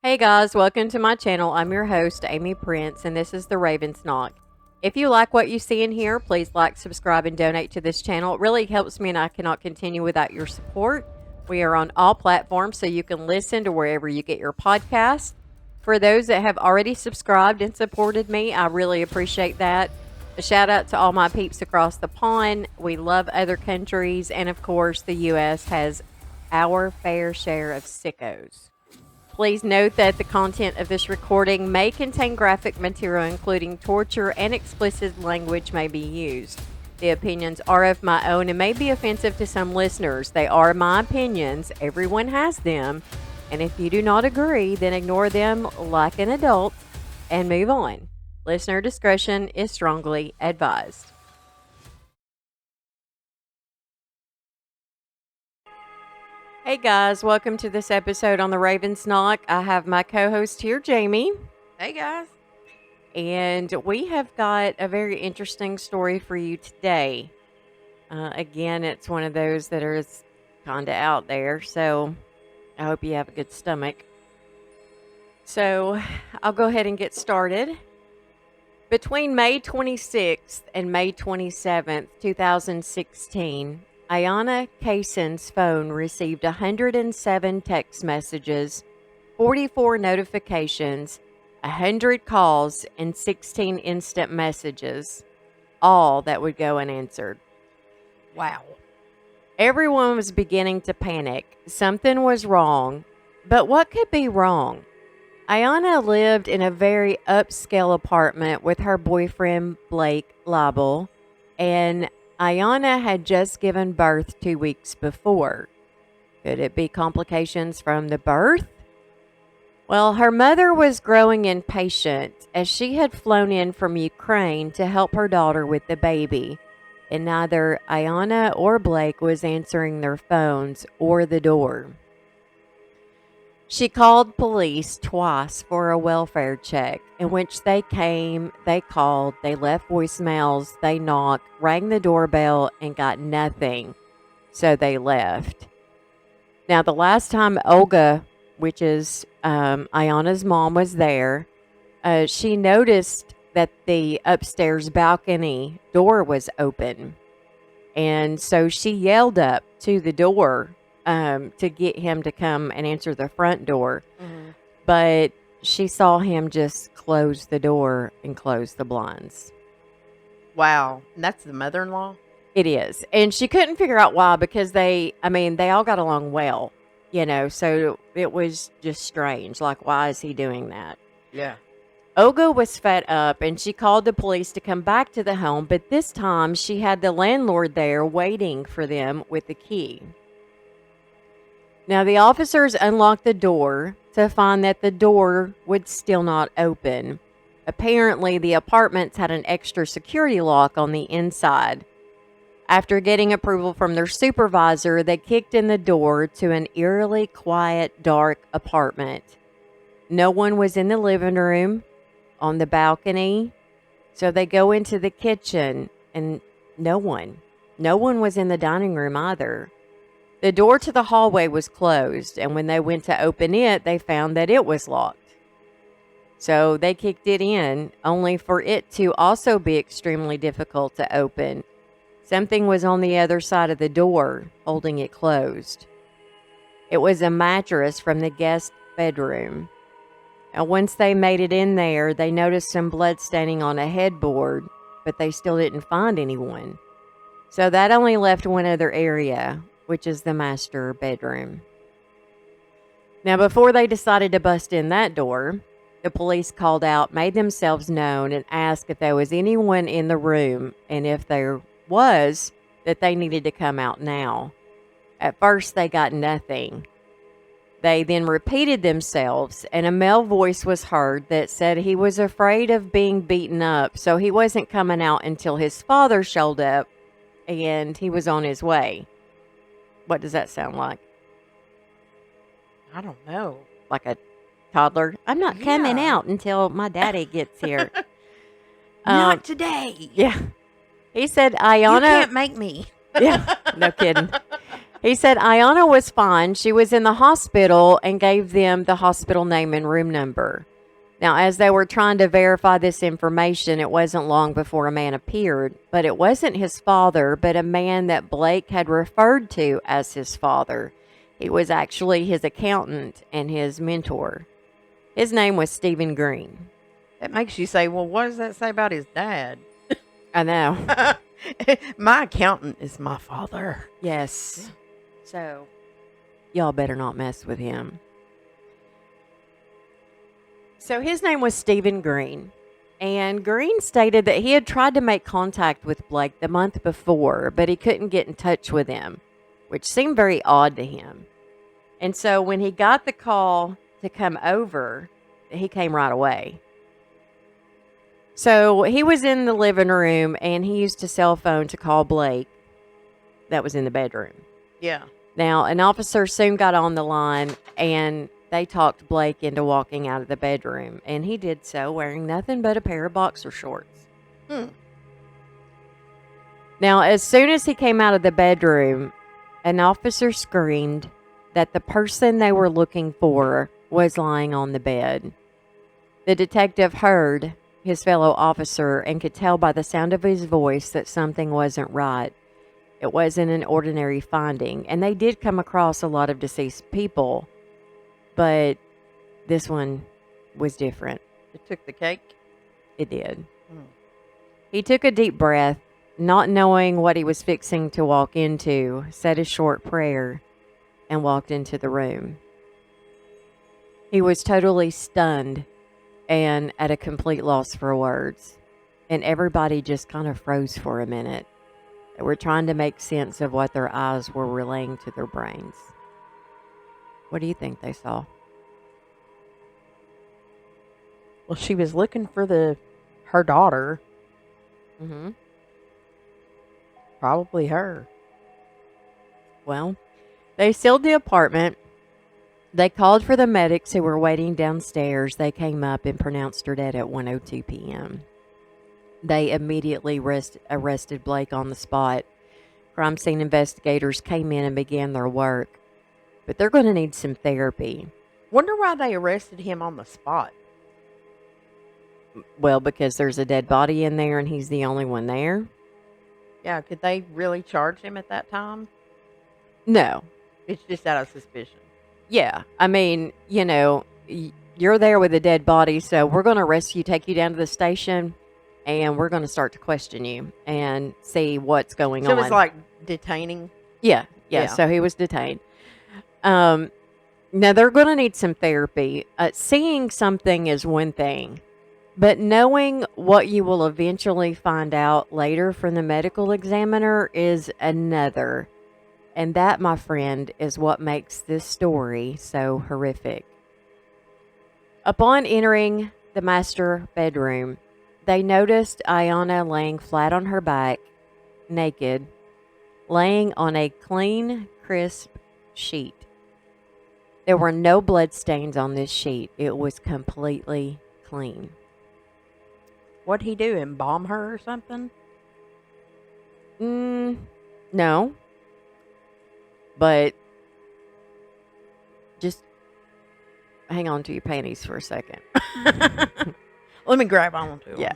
Hey guys, welcome to my channel. I'm your host, Amy Prince, and this is the Raven's Knock. If you like what you see in here, please like, subscribe, and donate to this channel. It really helps me, and I cannot continue without your support. We are on all platforms, so you can listen to wherever you get your podcasts. For those that have already subscribed and supported me, I really appreciate that. A shout out to all my peeps across the pond. We love other countries, and of course, the U.S. has our fair share of sickos. Please note that the content of this recording may contain graphic material, including torture and explicit language may be used. The opinions are of my own and may be offensive to some listeners. They are my opinions. Everyone has them. And if you do not agree, then ignore them like an adult and move on. Listener discretion is strongly advised. Hey guys, welcome to this episode on the Raven's Knock. I have my co-host here, Jamie. Hey guys. And we have got a very interesting story for you today. Again, it's one of those that are kind of out there, so I hope you have a good stomach. So I'll go ahead and get started. Between May 26th and May 27th, 2016, Iana Kasian's phone received 107 text messages, 44 notifications, 100 calls, and 16 instant messages, all that would go unanswered. Wow. Everyone was beginning to panic. Something was wrong. But what could be wrong? Iana lived in a very upscale apartment with her boyfriend, Blake Leibel, and Iana had just given birth 2 weeks before. Could it be complications from the birth? Well, her mother was growing impatient as she had flown in from Ukraine to help her daughter with the baby, and neither Iana or Blake was answering their phones or the door. She called police twice for a welfare check, in which they came, they called, they left voicemails, they knocked, rang the doorbell, and got nothing. So they left. Now, the last time Olga, which is Iana's mom, was there, she noticed that the upstairs balcony door was open. And so she yelled up to the door to get him to come and answer the front door. Mm-hmm. But she saw him just close the door and close the blinds. Wow. And that's the mother-in-law? It is. And she couldn't figure out why, because they all got along well, so it was just strange. Like, why is he doing that? Yeah. Olga was fed up and she called the police to come back to the home, but this time she had the landlord there waiting for them with the key. Now, the officers unlocked the door to find that the door would still not open. Apparently, the apartments had an extra security lock on the inside. After getting approval from their supervisor, they kicked in the door to an eerily quiet, dark apartment. No one was in the living room, on the balcony, so they go into the kitchen, and no one was in the dining room either. The door to the hallway was closed, and when they went to open it, they found that it was locked. So they kicked it in, only for it to also be extremely difficult to open. Something was on the other side of the door, holding it closed. It was a mattress from the guest bedroom. And once they made it in there, they noticed some blood staining on a headboard, but they still didn't find anyone. So that only left one other area, which is the master bedroom. Now, before they decided to bust in that door, the police called out, made themselves known, and asked if there was anyone in the room, and if there was, that they needed to come out now. At first, they got nothing. They then repeated themselves, and a male voice was heard that said he was afraid of being beaten up, so he wasn't coming out until his father showed up, and he was on his way. What does that sound like? I don't know. Like a toddler? I'm not coming out until my daddy gets here. Not today. Yeah. He said, Iana. You can't make me. Yeah, no kidding. He said Iana was fine. She was in the hospital and gave them the hospital name and room number. Now, as they were trying to verify this information, it wasn't long before a man appeared, but it wasn't his father, but a man that Blake had referred to as his father. He was actually his accountant and his mentor. His name was Stephen Green. That makes you say, well, what does that say about his dad? I know. My accountant is my father. Yes. So, y'all better not mess with him. So his name was Stephen Green, and Green stated that he had tried to make contact with Blake the month before, but he couldn't get in touch with him, which seemed very odd to him. And so when he got the call to come over, he came right away. So he was in the living room, and he used a cell phone to call Blake that was in the bedroom. Yeah. Now, an officer soon got on the line, and they talked Blake into walking out of the bedroom, and he did so wearing nothing but a pair of boxer shorts. Now, as soon as he came out of the bedroom, an officer screamed that the person they were looking for was lying on the bed. The detective heard his fellow officer and could tell by the sound of his voice that something wasn't right. It wasn't an ordinary finding, and they did come across a lot of deceased people, but this one was different. It took the cake? It did. He took a deep breath, not knowing what he was fixing to walk into, said a short prayer, and walked into the room. He was totally stunned and at a complete loss for words, and everybody just kind of froze for a minute. They were trying to make sense of what their eyes were relaying to their brains. What do you think they saw? Well, she was looking for her daughter. Mm-hmm. Probably her. Well, they sealed the apartment. They called for the medics who were waiting downstairs. They came up and pronounced her dead at 1:02 p.m. They immediately arrested Blake on the spot. Crime scene investigators came in and began their work. But they're going to need some therapy. Wonder why they arrested him on the spot. Well, because there's a dead body in there and he's the only one there. Yeah, could they really charge him at that time? No. It's just out of suspicion. Yeah. I mean, you're there with a dead body, so we're going to arrest you, take you down to the station, and we're going to start to question you and see what's going on. So it was like detaining? Yeah. So he was detained. Now, they're going to need some therapy. Seeing something is one thing, but knowing what you will eventually find out later from the medical examiner is another. And that, my friend, is what makes this story so horrific. Upon entering the master bedroom, they noticed Iana laying flat on her back, naked, laying on a clean, crisp sheet. There were no blood stains on this sheet. It was completely clean. What'd he do? Embalm her or something? No. But just hang on to your panties for a second. Let me grab on to them. Yeah.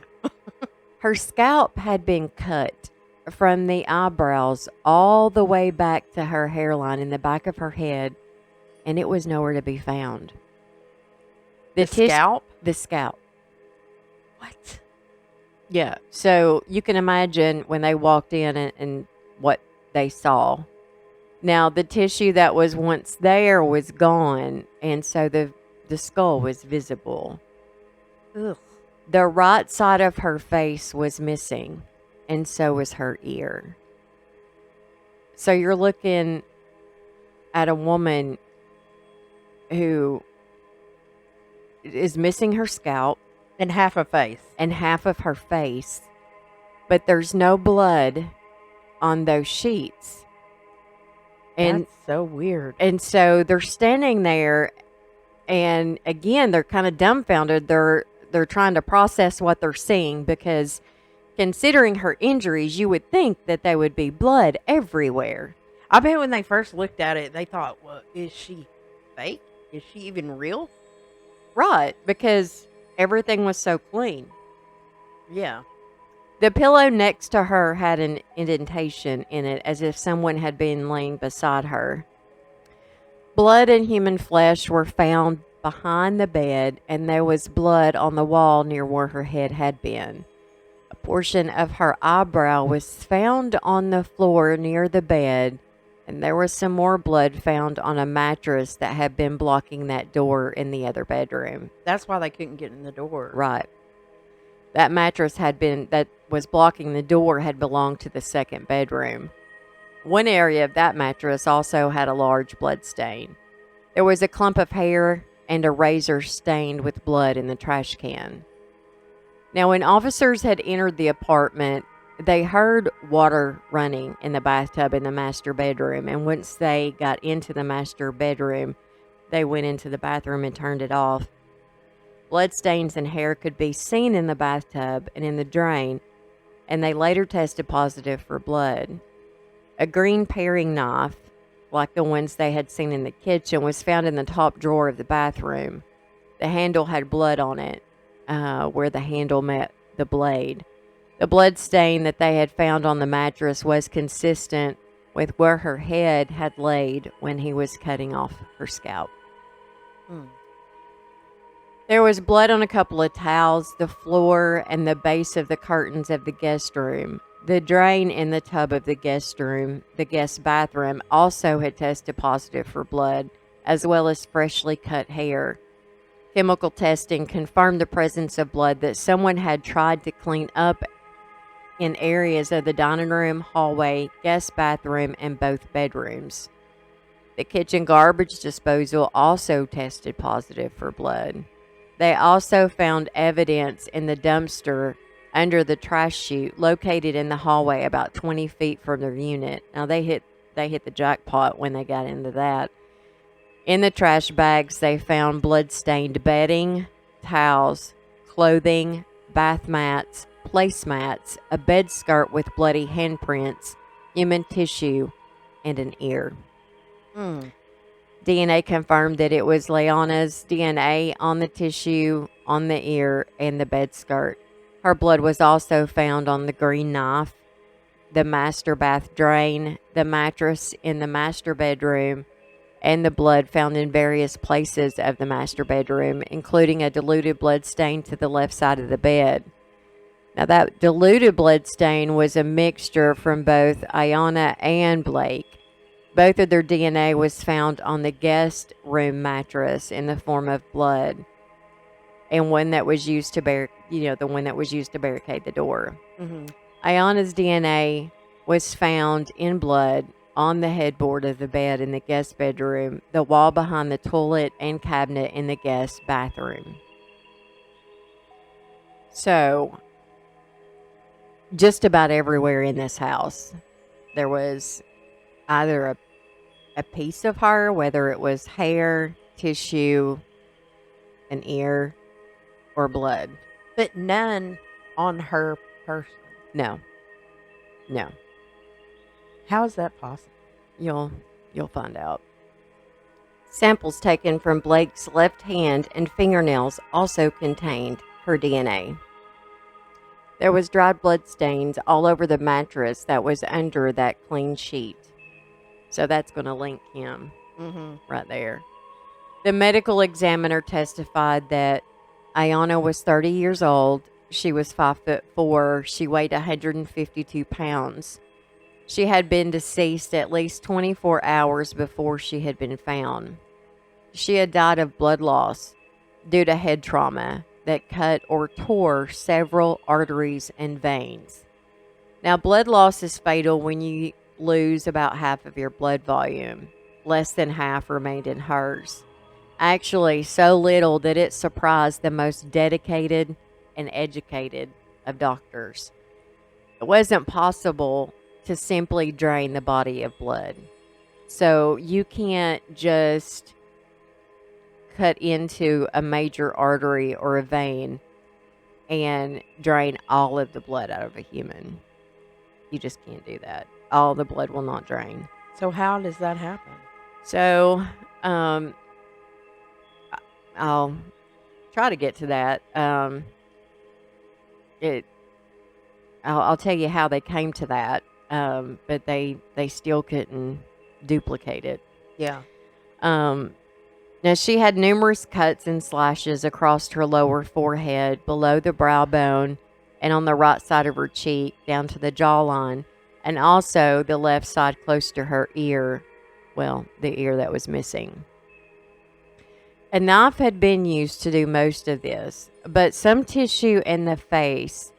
Her scalp had been cut from the eyebrows all the way back to her hairline in the back of her head, and it was nowhere to be found. The scalp? The scalp. What? Yeah. So you can imagine when they walked in and what they saw. Now, the tissue that was once there was gone, and so the skull was visible. Ugh. The right side of her face was missing, and so was her ear. So you're looking at a woman who is missing her scalp. And half a face. And half of her face. But there's no blood on those sheets. And that's so weird. And so they're standing there, and again, they're kind of dumbfounded. They're trying to process what they're seeing, because considering her injuries, you would think that there would be blood everywhere. I bet when they first looked at it, they thought, well, is she fake? Is she even real? Right, because everything was so clean. Yeah. The pillow next to her had an indentation in it as if someone had been laying beside her. Blood and human flesh were found behind the bed, and there was blood on the wall near where her head had been. A portion of her eyebrow was found on the floor near the bed, and there was some more blood found on a mattress that had been blocking that door in the other bedroom. That's why they couldn't get in the door. Right. That mattress that was blocking the door had belonged to the second bedroom. One area of that mattress also had a large blood stain. There was a clump of hair and a razor stained with blood in the trash can. Now, when officers had entered the apartment, they heard water running in the bathtub in the master bedroom, and once they got into the master bedroom, they went into the bathroom and turned it off. Bloodstains and hair could be seen in the bathtub and in the drain, and they later tested positive for blood. A green paring knife, like the ones they had seen in the kitchen, was found in the top drawer of the bathroom. The handle had blood on it, where the handle met the blade. The blood stain that they had found on the mattress was consistent with where her head had laid when he was cutting off her scalp. There was blood on a couple of towels, the floor, and the base of the curtains of the guest room. The drain in the tub of the guest bathroom, also had tested positive for blood, as well as freshly cut hair. Chemical testing confirmed the presence of blood that someone had tried to clean up in areas of the dining room, hallway, guest bathroom, and both bedrooms. The kitchen garbage disposal also tested positive for blood. They also found evidence in the dumpster under the trash chute located in the hallway about 20 feet from their unit. Now, they hit the jackpot when they got into that. In the trash bags, they found blood-stained bedding, towels, clothing, bath mats, placemats, a bed skirt with bloody handprints, human tissue, and an ear. DNA confirmed that it was Leanna's DNA on the tissue, on the ear, and the bed skirt. Her blood was also found on the green knife, the master bath drain, the mattress in the master bedroom, and the blood found in various places of the master bedroom, including a diluted blood stain to the left side of the bed. Now, that diluted blood stain was a mixture from both Iana and Blake. Both of their DNA was found on the guest room mattress in the form of blood, and one that was used to the one that was used to barricade the door. Iana's DNA was found in blood on the headboard of the bed in the guest bedroom, the wall behind the toilet, and cabinet in the guest bathroom. So, just about everywhere in this house, there was either a piece of her, whether it was hair, tissue, an ear, or blood. But none on her person. No. How is that possible? You'll find out. Samples taken from Blake's left hand and fingernails also contained her DNA. There was dried blood stains all over the mattress that was under that clean sheet. So that's going to link him right there. The medical examiner testified that Iana was 30 years old. She was 5'4". She weighed 152 pounds. She had been deceased at least 24 hours before she had been found. She had died of blood loss due to head trauma that cut or tore several arteries and veins. Now, blood loss is fatal when you lose about half of your blood volume. Less than half remained in hers. Actually, so little that it surprised the most dedicated and educated of doctors. It wasn't possible to simply drain the body of blood. So you can't just cut into a major artery or a vein and drain all of the blood out of a human. You just can't do that. All the blood will not drain. So how does that happen? So, um, I'll try to get to that. It, I'll tell you how they came to that. But they still couldn't duplicate it. Yeah. Um, Now, she had numerous cuts and slashes across her lower forehead, below the brow bone, and on the right side of her cheek, down to the jawline, and also the left side close to her ear. Well, the ear that was missing. A knife had been used to do most of this, but some tissue in the face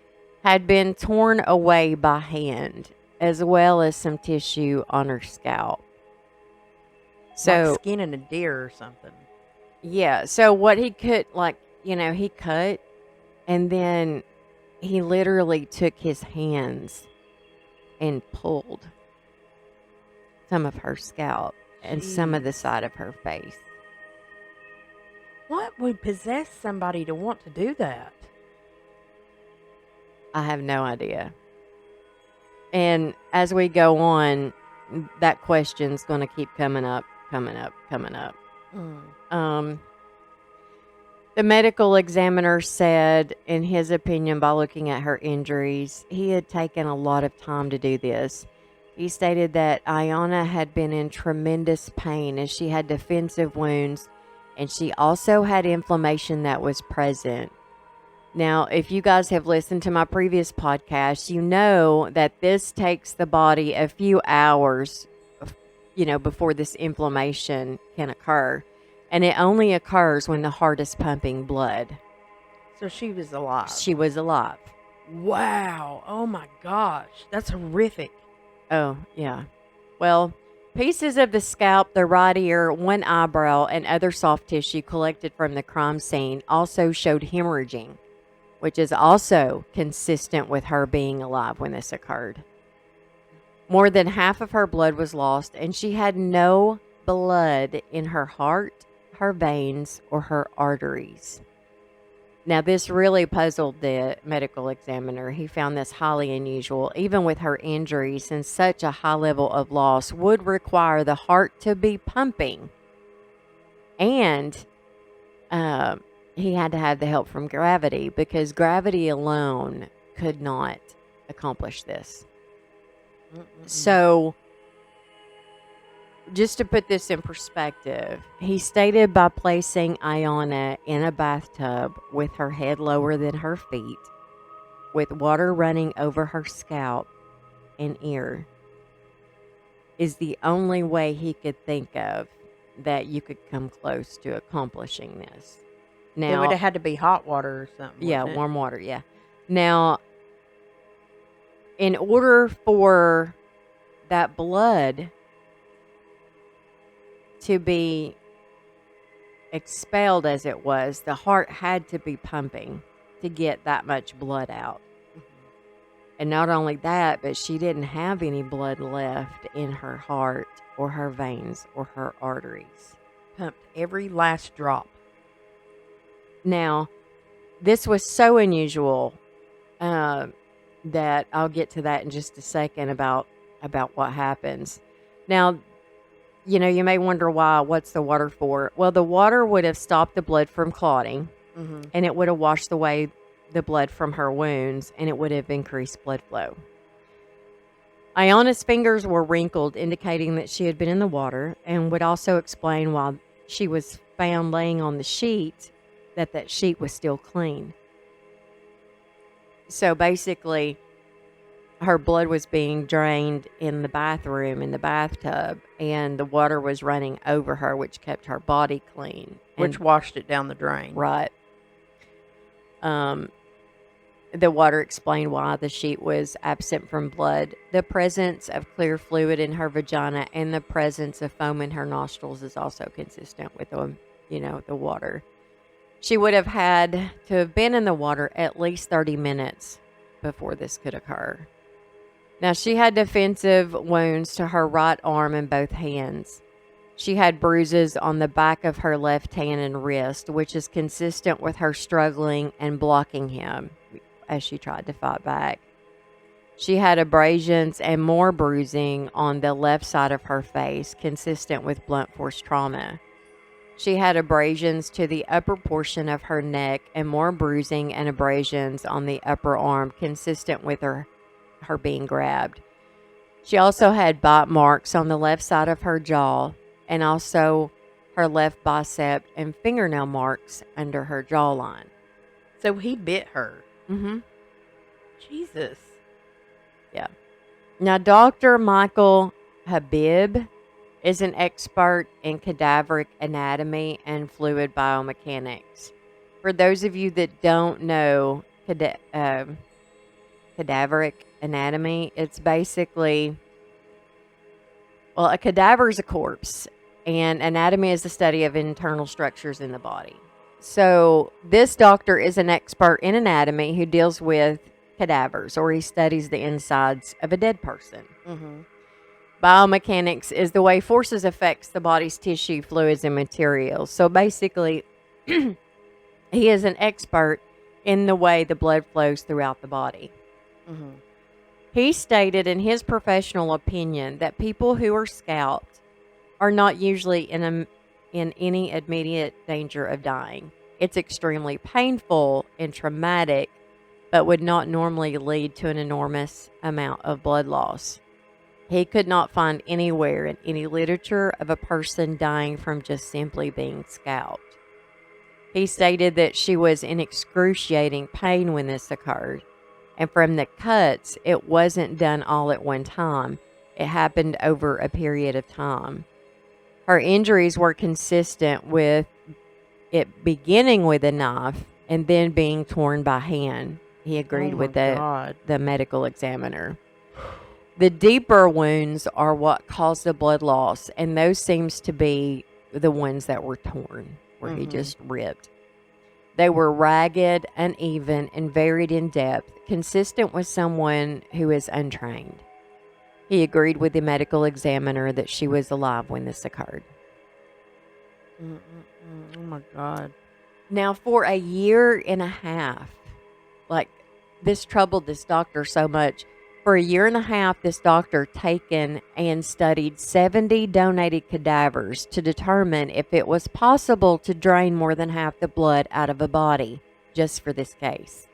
had been torn away by hand, as well as some tissue on her scalp. So, like skinning a deer or something. yeah. So what he could, like, he cut, and then he literally took his hands and pulled some of her scalp and some of the Jeez. side of her face. What would possess somebody to want to do that? I have no idea. And as we go on, that question's going to keep coming up, coming up, coming up. Mm. The medical examiner said, in his opinion, by looking at her injuries, he had taken a lot of time to do this. He stated that Iana had been in tremendous pain as she had defensive wounds, and she also had inflammation that was present. Now, if you guys have listened to my previous podcast, you know that this takes the body a few hours, before this inflammation can occur. And it only occurs when the heart is pumping blood. So she was alive. She was alive. Wow. Oh my gosh. That's horrific. Oh, yeah. Well, pieces of the scalp, the right ear, one eyebrow, and other soft tissue collected from the crime scene also showed hemorrhaging, which is also consistent with her being alive when this occurred. More than half of her blood was lost, and she had no blood in her heart, her veins, or her arteries. Now, this really puzzled the medical examiner. He found this highly unusual, even with her injuries, since such a high level of loss would require the heart to be pumping. And he had to have the help from gravity, because gravity alone could not accomplish this. So, just to put this in perspective, he stated by placing Iana in a bathtub with her head lower than her feet, with water running over her scalp and ear, is the only way he could think of that you could come close to accomplishing this. Now, It would have had to be hot water or something. yeah, wouldn't it? warm water, yeah. Now, in order for that blood to be expelled as it was, the heart had to be pumping to get that much blood out. And not only that, but she didn't have any blood left in her heart or her veins or her arteries. Pumped every last drop. Now, this was so unusual that I'll get to that in just a second about what happens. Now, you may wonder what's the water for? Well, the water would have stopped the blood from clotting, and it would have washed away the blood from her wounds, and it would have increased blood flow. Iana's fingers were wrinkled, indicating that she had been in the water, and would also explain why she was found laying on the sheet, that sheet was still clean. So basically, her blood was being drained in the bathroom, in the bathtub, and the water was running over her, which kept her body clean. Which washed it down the drain. Right. The water explained why the sheet was absent from blood. The presence of clear fluid in her vagina and the presence of foam in her nostrils is also consistent with the water. She would have had to have been in the water at least 30 minutes before this could occur. Now, she had defensive wounds to her right arm and both hands. She had bruises on the back of her left hand and wrist, which is consistent with her struggling and blocking him as she tried to fight back. She had abrasions and more bruising on the left side of her face, consistent with blunt force trauma. She had abrasions to the upper portion of her neck and more bruising and abrasions on the upper arm, consistent with her being grabbed. She also had bite marks on the left side of her jaw and also her left bicep and fingernail marks under her jawline. So he bit her. Mm-hmm. Jesus. Yeah. Now, Dr. Michael Habib is an expert in cadaveric anatomy and fluid biomechanics. For those of you that don't know cadaveric anatomy, it's basically, well, a cadaver is a corpse, and anatomy is the study of internal structures in the body. So this doctor is an expert in anatomy who deals with cadavers, or he studies the insides of a dead person. Mm-hmm. Biomechanics is the way forces affects the body's tissue, fluids, and materials. So basically, he is an expert in the way the blood flows throughout the body. Mm-hmm. He stated in his professional opinion that people who are scalped are not usually in any immediate danger of dying. It's extremely painful and traumatic, but would not normally lead to an enormous amount of blood loss. He could not find anywhere in any literature of a person dying from just simply being scalped. He stated that she was in excruciating pain when this occurred, and from the cuts, it wasn't done all at one time. It happened over a period of time. Her injuries were consistent with it beginning with a knife and then being torn by hand. He agreed with the medical examiner. The deeper wounds are what caused the blood loss, and those seems to be the ones that were torn, where he just ripped. They were ragged, uneven, and varied in depth, consistent with someone who is untrained. He agreed with the medical examiner that she was alive when this occurred. Oh my God. Now, for a year and a half, like, this troubled this doctor so much. For a year and a half, this doctor taken and studied 70 donated cadavers to determine if it was possible to drain more than half the blood out of a body just for this case.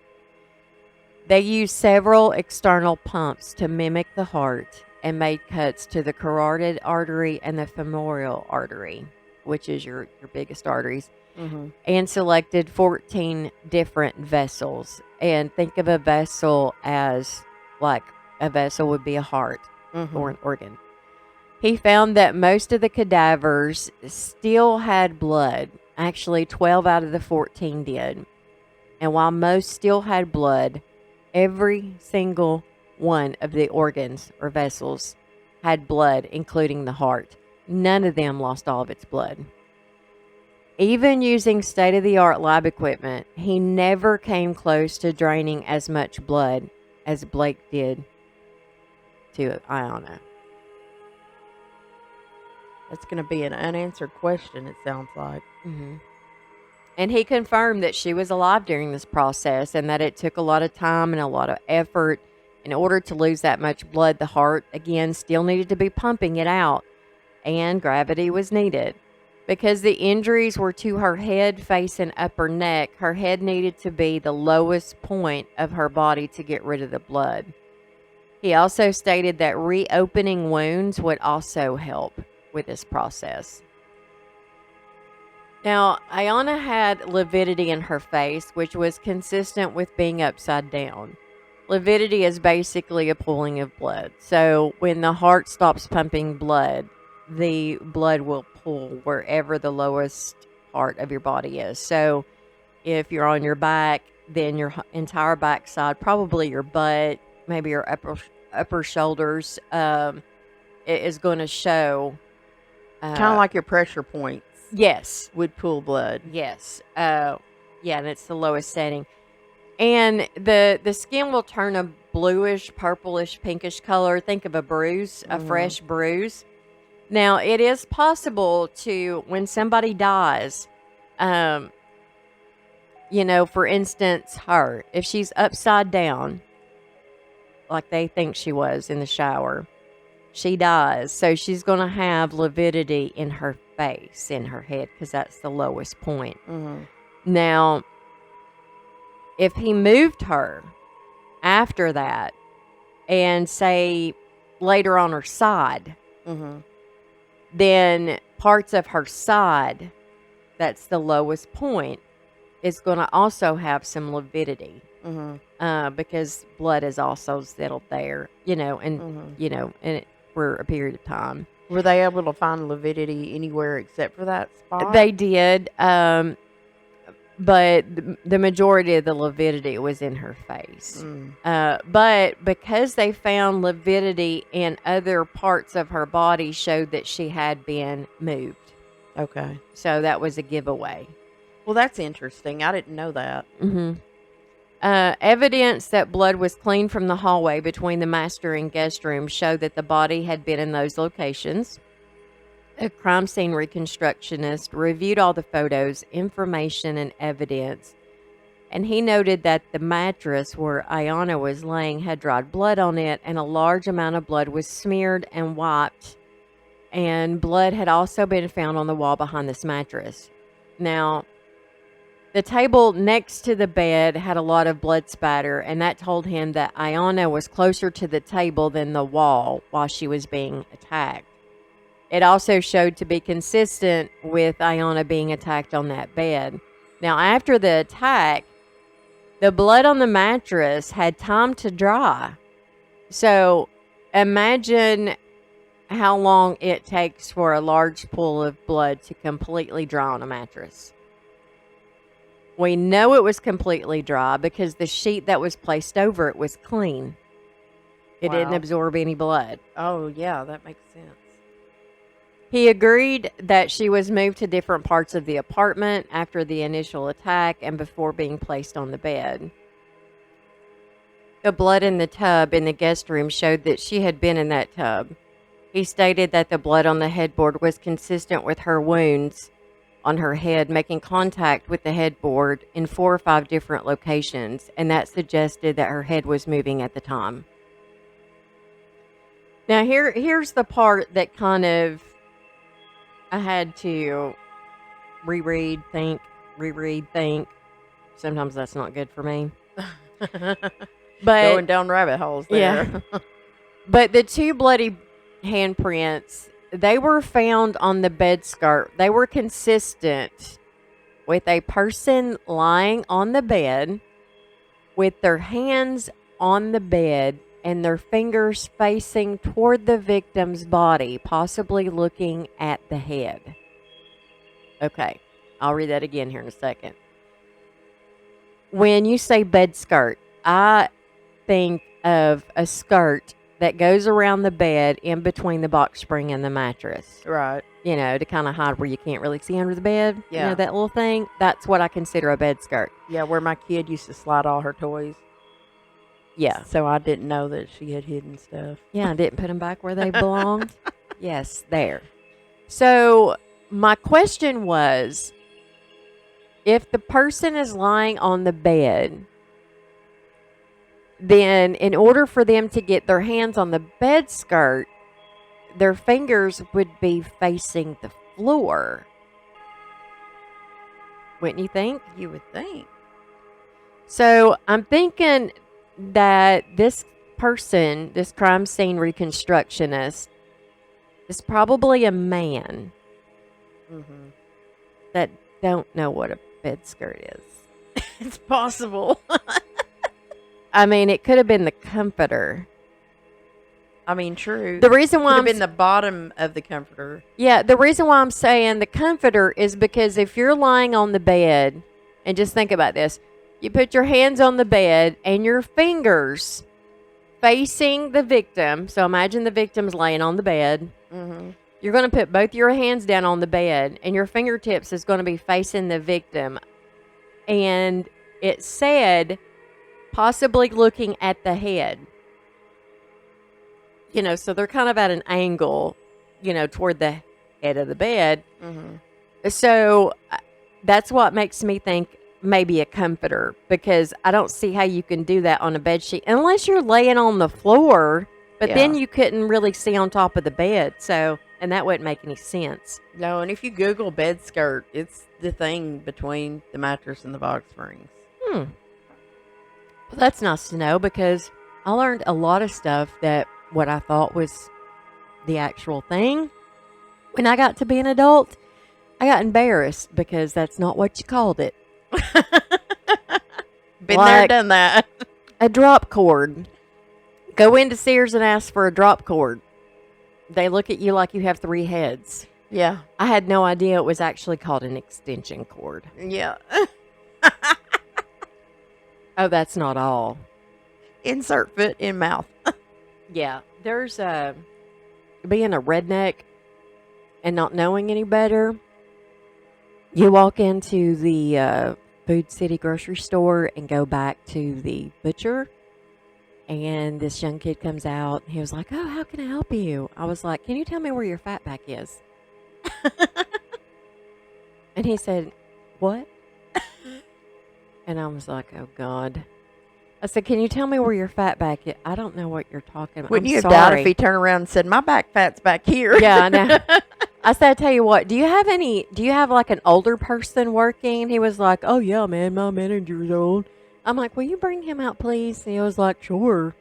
They used several external pumps to mimic the heart and made cuts to the carotid artery and the femoral artery, which is your biggest arteries, and selected 14 different vessels. And think of a vessel as like a vessel would be a heart or an organ. He found that most of the cadavers still had blood. Actually, 12 out of the 14 did. And while most still had blood, every single one of the organs or vessels had blood, including the heart. None of them lost all of its blood. Even using state-of-the-art lab equipment, he never came close to draining as much blood as Blake did to Iana. That's going to be an unanswered question, it sounds like. And he confirmed that she was alive during this process and that it took a lot of time and a lot of effort. In order to lose that much blood, the heart, again, still needed to be pumping it out, and gravity was needed. Because the injuries were to her head, face, and upper neck, her head needed to be the lowest point of her body to get rid of the blood. He also stated that reopening wounds would also help with this process. Now, Iana had lividity in her face, which was consistent with being upside down. Lividity is basically a pooling of blood. So when the heart stops pumping blood, the blood will pool wherever the lowest part of your body is. So if you're on your back, then your entire backside, probably your butt, maybe your upper shoulders, it is going to show. Kind of like your pressure points. Yes. Would pool blood. Yes. Yeah, and it's the lowest setting. And the skin will turn a bluish, purplish, pinkish color. Think of a bruise, a fresh bruise. Now, it is possible to, when somebody dies, for instance, her, if she's upside down, like they think she was in the shower. She dies. So she's going to have lividity in her face, in her head, because that's the lowest point. Mm-hmm. Now, if he moved her after that and say later on her side, Mm-hmm. then parts of her side, that's the lowest point, is going to also have some lividity. Mm-hmm. Because blood is also settled there, and for a period of time. Were they able to find lividity anywhere except for that spot? They did, but the majority of the lividity was in her face. But because they found lividity in other parts of her body, showed that she had been moved. Okay. So that was a giveaway. Well, that's interesting. I didn't know that. Mm-hmm. Evidence that blood was clean from the hallway between the master and guest room showed that the body had been in those locations. A crime scene reconstructionist reviewed all the photos, information, and evidence, and he noted that the mattress where Iana was laying had dried blood on it, and a large amount of blood was smeared and wiped, and blood had also been found on the wall behind this mattress. Now, the table next to the bed had a lot of blood spatter, and that told him that Iana was closer to the table than the wall while she was being attacked. It also showed to be consistent with Iana being attacked on that bed. Now, after the attack, the blood on the mattress had time to dry. So, imagine how long it takes for a large pool of blood to completely dry on a mattress. We know it was completely dry because the sheet that was placed over it was clean. It didn't absorb any blood. Oh, yeah, that makes sense. He agreed that she was moved to different parts of the apartment after the initial attack and before being placed on the bed. The blood in the tub in the guest room showed that she had been in that tub. He stated that the blood on the headboard was consistent with her wounds on her head, making contact with the headboard in 4 or 5 different locations, and that suggested that her head was moving at the time. Now, here's the part that kind of I had to reread, think. Sometimes that's not good for me. But going down rabbit holes there. Yeah. But the 2 bloody handprints, they were found on the bed skirt. They were consistent with a person lying on the bed with their hands on the bed and their fingers facing toward the victim's body, possibly looking at the head. Okay, I'll read that again here in a second. When you say bed skirt, I think of a skirt that goes around the bed in between the box spring and the mattress. Right. To kind of hide where you can't really see under the bed. Yeah. That little thing. That's what I consider a bed skirt. Yeah, where my kid used to slide all her toys. Yeah. So I didn't know that she had hidden stuff. Yeah, I didn't put them back where they belonged. Yes, there. So my question was, if the person is lying on the bed, then in order for them to get their hands on the bed skirt, their fingers would be facing the floor. Wouldn't you think? You would think. So I'm thinking that this person, this crime scene reconstructionist, is probably a man that don't know what a bed skirt is. It's possible. I mean, it could have been the comforter. I mean, true. The reason why could have been the bottom of the comforter. Yeah, the reason why I'm saying the comforter is because if you're lying on the bed, and just think about this, you put your hands on the bed and your fingers facing the victim. So imagine the victim's laying on the bed. Mm-hmm. You're going to put both your hands down on the bed, and your fingertips is going to be facing the victim. And it said, possibly looking at the head. So they're kind of at an angle, toward the head of the bed. Mm-hmm. So that's what makes me think maybe a comforter, because I don't see how you can do that on a bed sheet unless you're laying on the floor. But then Yeah. you couldn't really see on top of the bed, and that wouldn't make any sense. No, and if you Google bed skirt, it's the thing between the mattress and the box springs. Well, that's nice to know, because I learned a lot of stuff that what I thought was the actual thing. When I got to be an adult, I got embarrassed because that's not what you called it. Been there, done that. A drop cord. Go into Sears and ask for a drop cord. They look at you like you have 3 heads. Yeah. I had no idea it was actually called an extension cord. Yeah. Oh, that's not all. Insert foot in mouth. Yeah. There's being a redneck and not knowing any better. You walk into the Food City grocery store and go back to the butcher. And this young kid comes out. And he was like, "Oh, how can I help you?" I was like, "Can you tell me where your fat back is?" And he said, "What?" And I was like, "Oh, God." I said, "Can you tell me where your fat back is?" "I don't know what you're talking about." Wouldn't I'm you have sorry. died if he turned around and said, "My back fat's back here"? Yeah, I know. I said, "I tell you what, do you have like an older person working?" He was like, "Oh, yeah, man, my manager's old." I'm like, "Will you bring him out, please?" And he was like, "Sure."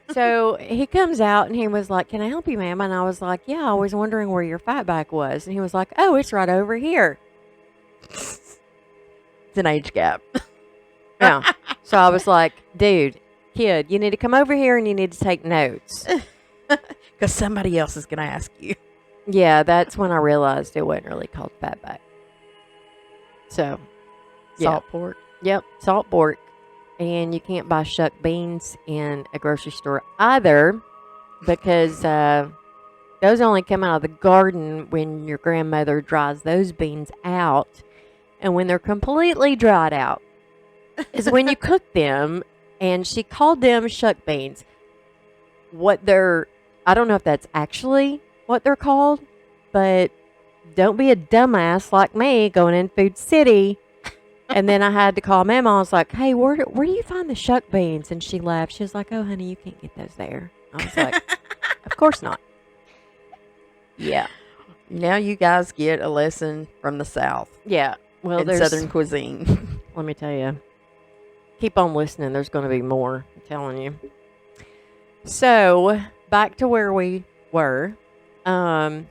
So he comes out and he was like, "Can I help you, ma'am?" And I was like, "Yeah, I was wondering where your fat back was." And he was like, "Oh, it's right over here." It's an age gap. Yeah. So I was like, "Dude, kid, you need to come over here and you need to take notes." Because somebody else is going to ask you. Yeah, that's when I realized it wasn't really called fatback. So, yeah. Salt pork. Yep, salt pork. And you can't buy shucked beans in a grocery store either, because those only come out of the garden when your grandmother dries those beans out. And when they're completely dried out is when you cook them. And she called them shucked beans. I don't know if that's actually what they're called, but don't be a dumbass like me going in Food City. And then I had to call Mama. I was like, "Hey, where do you find the shuck beans?" And she laughed. She was like, "Oh, honey, you can't get those there." I was like, "Of course not." Yeah. Now you guys get a lesson from the South. Yeah. Well, and there's Southern cuisine. Let me tell you. Keep on listening. There's going to be more. I'm telling you. So, back to where we were. Now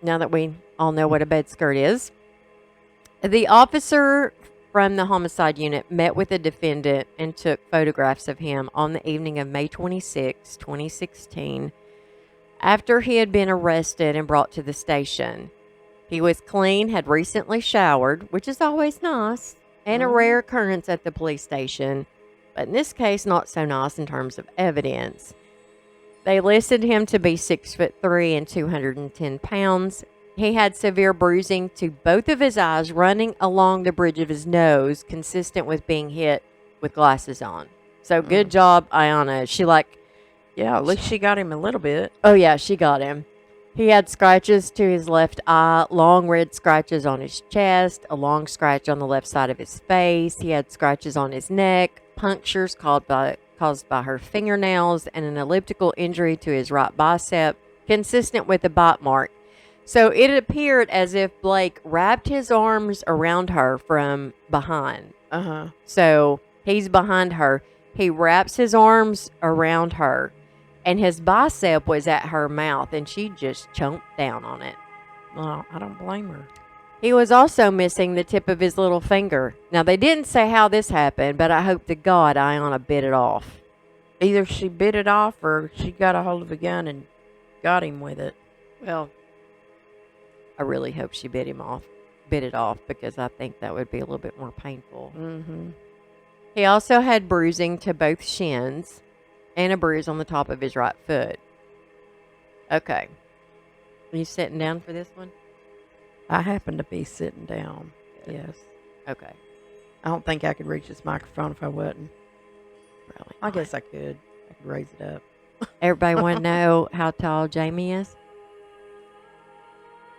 that we all know what a bed skirt is. The officer from the homicide unit met with the defendant and took photographs of him on the evening of May 26, 2016, after he had been arrested and brought to the station. He was clean, had recently showered, which is always nice, and a rare occurrence at the police station, but in this case, not so nice in terms of evidence. They listed him to be 6'3" and 210 pounds. He had severe bruising to both of his eyes running along the bridge of his nose, consistent with being hit with glasses on. So good job, Iana. Yeah, at least she got him a little bit. Oh, yeah, she got him. He had scratches to his left eye, long red scratches on his chest, a long scratch on the left side of his face. He had scratches on his neck, punctures caused by her fingernails, and an elliptical injury to his right bicep, consistent with a bite mark. So it appeared as if Blake wrapped his arms around her from behind. So he's behind her. He wraps his arms around her, and his bicep was at her mouth, and she just chomped down on it. Oh, I don't blame her. He was also missing the tip of his little finger. Now, they didn't say how this happened, but I hope to God Iana bit it off. Either she bit it off or she got a hold of a gun and got him with it. Well, I really hope she bit it off, because I think that would be a little bit more painful. He also had bruising to both shins and a bruise on the top of his right foot. Okay. Are you sitting down for this one? I happen to be sitting down. Yes. Okay. I don't think I could reach this microphone if I wasn't. Really? I guess I could. I could raise it up. Everybody want to know how tall Jamie is?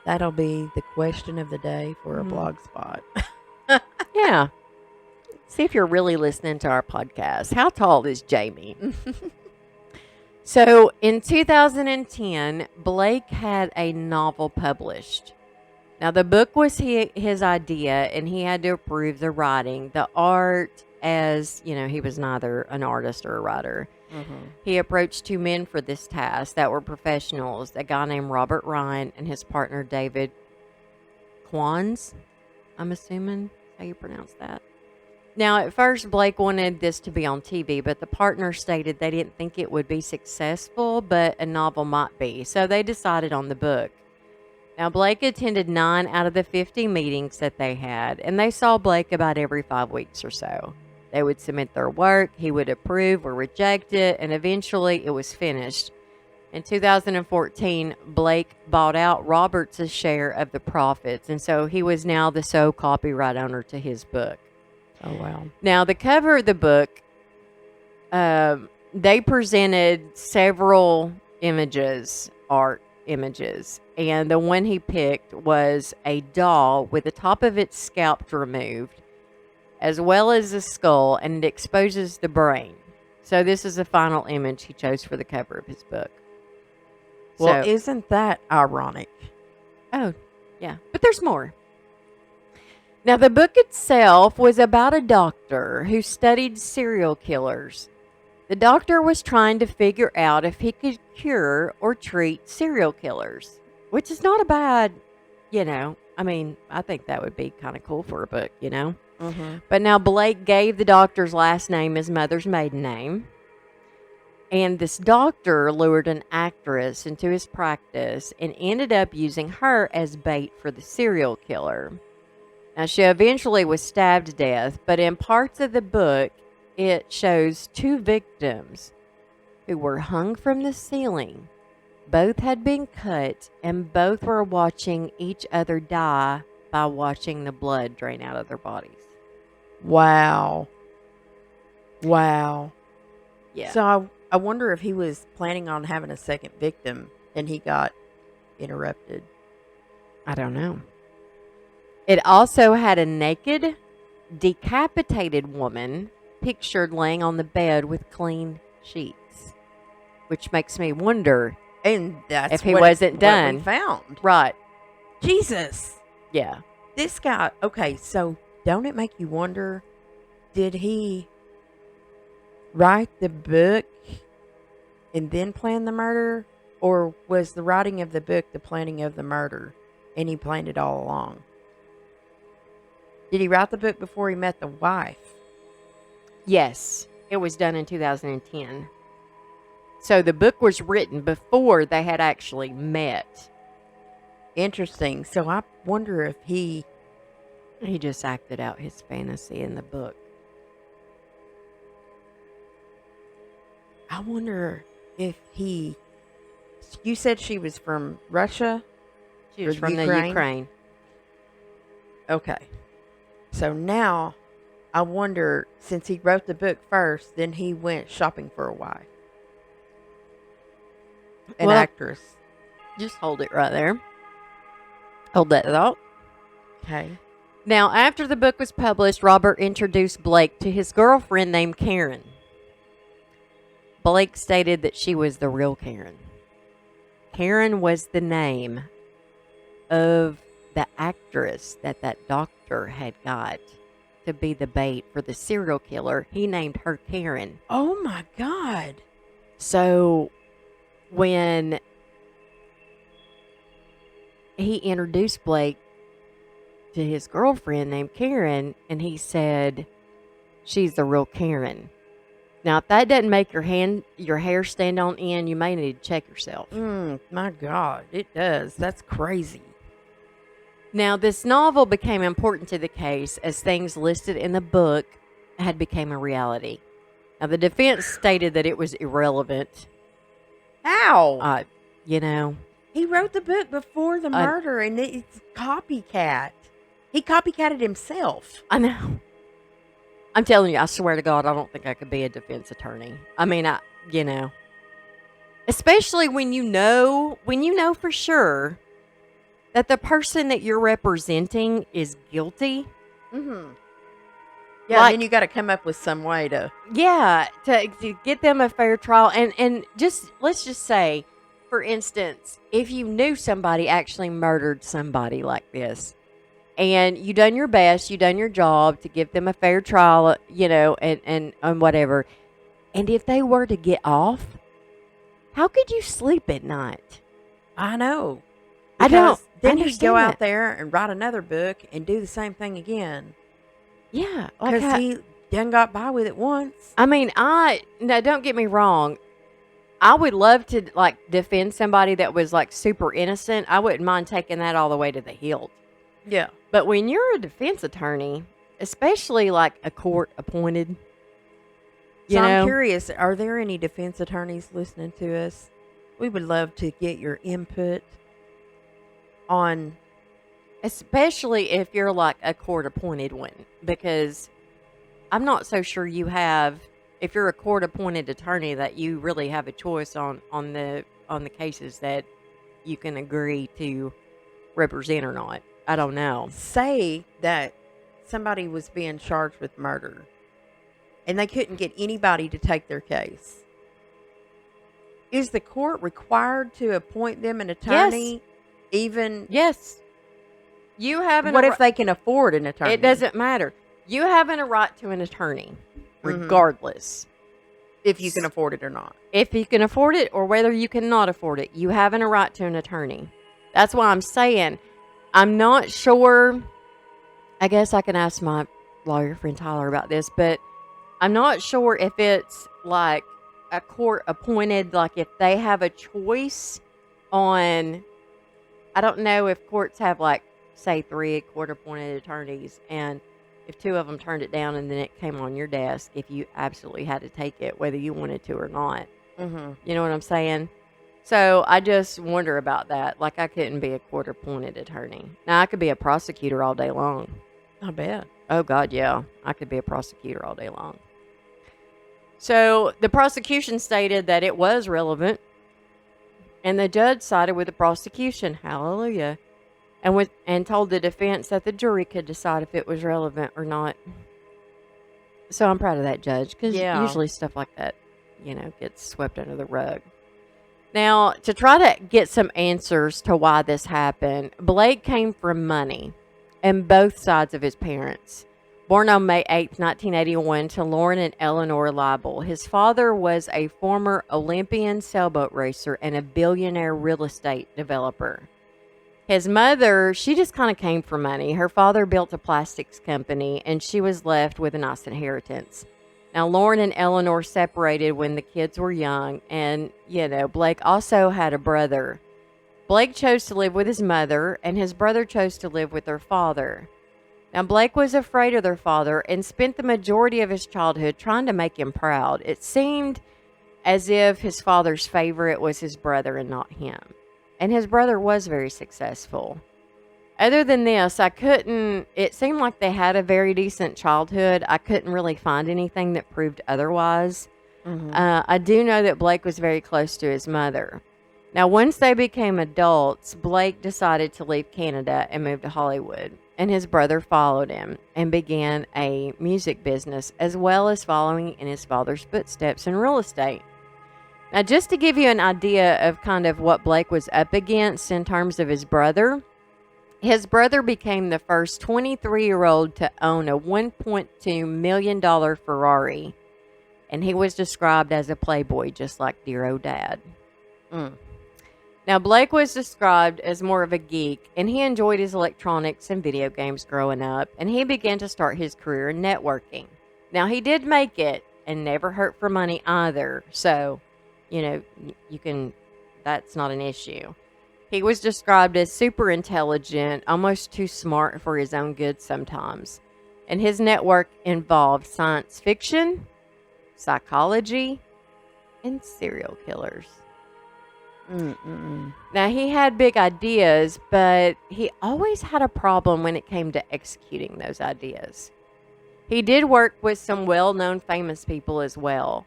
That'll be the question of the day for a blog spot. Yeah. See if you're really listening to our podcast. How tall is Jamie? So in 2010, Blake had a novel published. Now, the book was his idea, and he had to approve the writing, the art, as he was neither an artist or a writer. Mm-hmm. He approached two men for this task that were professionals, a guy named Robert Ryan and his partner David Quans. I'm assuming how you pronounce that. Now, at first, Blake wanted this to be on TV, but the partners stated they didn't think it would be successful, but a novel might be. So they decided on the book. Now, Blake attended 9 out of the 50 meetings that they had, and they saw Blake about every 5 weeks or so. They would submit their work, he would approve or reject it, and eventually it was finished. In 2014, Blake bought out Roberts' share of the profits, and so he was now the sole copyright owner to his book. Oh, wow. Now, the cover of the book, they presented several art images, and the one he picked was a doll with the top of its scalp removed, as well as the skull, and it exposes the brain. So this is the final image he chose for the cover of his book. Well, isn't that ironic? Oh, yeah. But there's more. Now, the book itself was about a doctor who studied serial killers. The doctor was trying to figure out if he could cure or treat serial killers, which is not a bad, I think that would be kind of cool for a book, Mm-hmm. But now Blake gave the doctor's last name his mother's maiden name. And this doctor lured an actress into his practice and ended up using her as bait for the serial killer. Now, she eventually was stabbed to death, but in parts of the book, it shows 2 victims who were hung from the ceiling. Both had been cut, and both were watching each other die by watching the blood drain out of their bodies. Wow. Yeah. So I wonder if he was planning on having a second victim and he got interrupted. I don't know. It also had a naked, decapitated woman pictured laying on the bed with clean sheets, which makes me wonder And that's if he what wasn't what done. we found. Right. Jesus. Yeah. This guy, okay, so don't it make you wonder, did he write the book and then plan the murder? Or was the writing of the book the planning of the murder and he planned it all along? Did he write the book before he met the wife? Yes. It was done in 2010. So the book was written before they had actually met. Interesting. So I wonder if he just acted out his fantasy in the book. I wonder if he... You said she was from Russia? She was Or from the Ukraine? Ukraine. Okay. So now, I wonder, since he wrote the book first, then he went shopping for a wife. An Well- actress. Just hold it right there. Hold that thought. Okay. Now, after the book was published, Robert introduced Blake to his girlfriend named Karen. Blake stated that she was the real Karen. Karen was the name of the actress that doctor had got to be the bait for the serial killer. He named her Karen. Oh my God. So when he introduced Blake to his girlfriend named Karen, and he said, she's the real Karen. Now, if that doesn't make your hair stand on end, you may need to check yourself. My God. It does. That's crazy. Now, this novel became important to the case as things listed in the book had become a reality. Now, the defense stated that it was irrelevant. How? He wrote the book before the murder, and it's copycat. He copycatted himself. I know. I'm telling you, I swear to God, I don't think I could be a defense attorney. I mean, especially when you know for sure that the person that you're representing is guilty. Mm-hmm. Yeah, Like, then you got to come up with some way to. yeah, to get them a fair trial. And just, let's just say, for instance, if you knew somebody actually murdered somebody like this, and you done your best, you done your job to give them a fair trial, and whatever. And if they were to get off, how could you sleep at night? I know. I don't Because then he'd understand go out that. there and write another book and do the same thing again. Yeah, like Because he done got by with it once. I mean, no, don't get me wrong. I would love to like defend somebody that was like super innocent. I wouldn't mind taking that all the way to the hilt. Yeah. But when you're a defense attorney, especially like a court appointed, So I'm curious, are there any defense attorneys listening to us? We would love to get your input on. especially if you're like a court appointed one, because I'm not so sure you have, if you're a court appointed attorney, that you really have a choice on the cases that you can agree to represent or not. I don't know. Say that somebody was being charged with murder and they couldn't get anybody to take their case. Is the court required to appoint them an attorney? Yes. Even Yes. You having what if they can afford an attorney? It doesn't matter. You having a right to an attorney, regardless. If you can afford it or not. If you can afford it or whether you cannot afford it, you having a right to an attorney. That's why I'm saying I'm not sure. I guess I can ask my lawyer friend Tyler about this, but I'm not sure if it's like a court appointed, like if they have a choice on, I don't know if courts have like, say 3 court appointed attorneys, and if 2 of them turned it down and then it came on your desk, if you absolutely had to take it, whether you wanted to or not. Mm-hmm. You know what I'm saying? So I just wonder about that. Like, I couldn't be a court appointed attorney. Now, I could be a prosecutor all day long. I bet. Oh, God, yeah. I could be a prosecutor all day long. So the prosecution stated that it was relevant, and the judge sided with the prosecution. Hallelujah. And told the defense that the jury could decide if it was relevant or not. So I'm proud of that judge, because usually stuff like that, gets swept under the rug. Now, to try to get some answers to why this happened, Blake came from money and both sides of his parents. Born on May 8th, 1981 to Lauren and Eleanor Leibel, his father was a former Olympian sailboat racer and a billionaire real estate developer. His mother, she just kind of came from money. Her father built a plastics company, and she was left with a nice inheritance. Now, Lauren and Eleanor separated when the kids were young, and, Blake also had a brother. Blake chose to live with his mother, and his brother chose to live with their father. Now, Blake was afraid of their father and spent the majority of his childhood trying to make him proud. It seemed as if his father's favorite was his brother and not him. And his brother was very successful. Other than this, it seemed like they had a very decent childhood. I couldn't really find anything that proved otherwise. Mm-hmm. I do know that Blake was very close to his mother. Now, once they became adults, Blake decided to leave Canada and move to Hollywood. And his brother followed him and began a music business, as well as following in his father's footsteps in real estate. Now, just to give you an idea of kind of what Blake was up against in terms of his brother became the first 23-year-old to own a $1.2 million Ferrari. And he was described as a playboy, just like dear old dad. Now, Blake was described as more of a geek, and he enjoyed his electronics and video games growing up, and he began to start his career in networking. Now, he did make it and never hurt for money either, so that's not an issue. He was described as super intelligent, almost too smart for his own good sometimes. And his network involved science fiction, psychology, and serial killers. Now, he had big ideas, but he always had a problem when it came to executing those ideas. He did work with some well-known famous people as well.